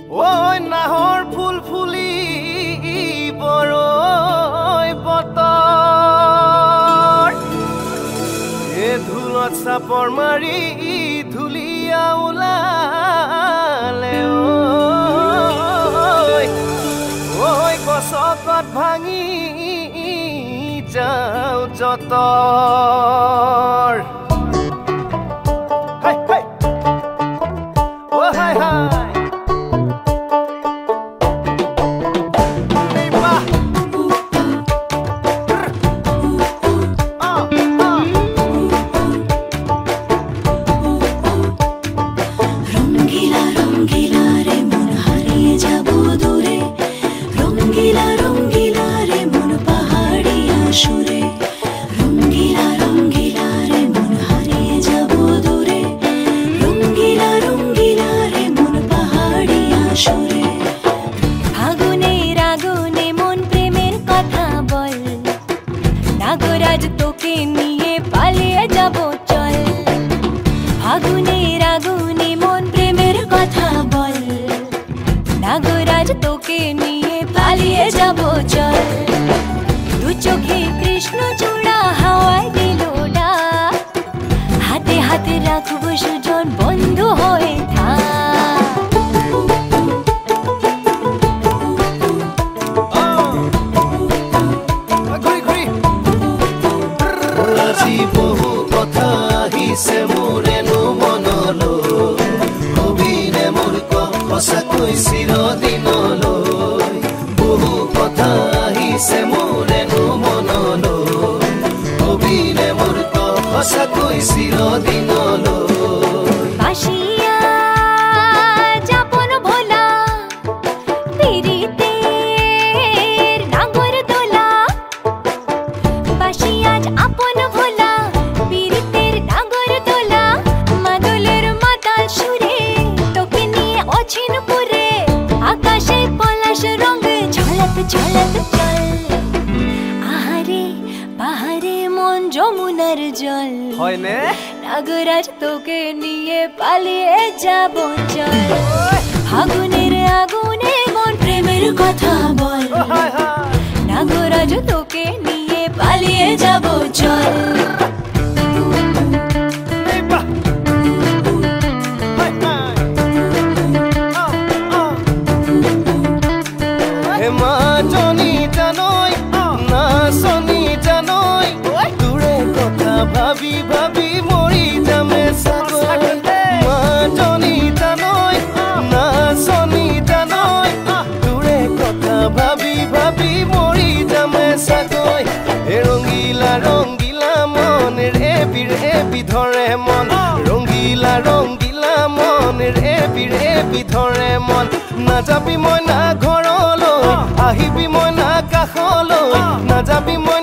ঐ নাহৰ ফুল ফুলি বৰৈ বতৰ এ ধুলত চাপৰ মাৰি ধুলিয়া ওলালে ঐ গছকত ভাঙি যাওঁ যতৰ নাগরাজ তোকে নিয়ে পালিয়ে যাব চল ফাগুনের আগুনে মন প্রেমের কথা বল নাগরাজ তোকে নিয়ে পালিয়ে যাব চল দু চোখে কৃষ্ণ চূড়া হাওয়ায় দিল ডাক হাতে হাতে রাখবো সুজন বন্ধু হয়ে থাক বহু কথা আহিছে মোৰেনো মনলৈ কবিৰে মোৰ সঁচাকৈ চিৰদিনলৈ বহু কথা আহিছে মোৰেনো মনলৈ কবিৰে মোৰ সঁচাকৈ চিৰদিনলৈ চলত চল আহারে বাহারে মন যমুনার জল হয়নে নাগরাজ তোকে নিয়ে পালিয়ে যাব চল ফাগুনের আগুনে মন প্রেমের কথা বল নাগরাজ তোকে নিয়ে পালিয়ে যাব চল মাজনী জানৈ নাচনী জানৈ তোৰে কথা ভাবি ভাবি মৰি যামে চাগৈ মাজনী জানৈ নাচনী জানৈ তোৰে কথা ভাবি ভাবি মৰি যামে চাগৈ ৰঙিলা ৰঙিলা মন ৰেবি ৰেবি ধৰে মন ৰঙিলা ৰঙিলা মন ৰেবি ৰেবি ধৰে মন নাযাবি মই না ঘৰলৈ আহিবি মই না কাষলৈ নাযাবি মই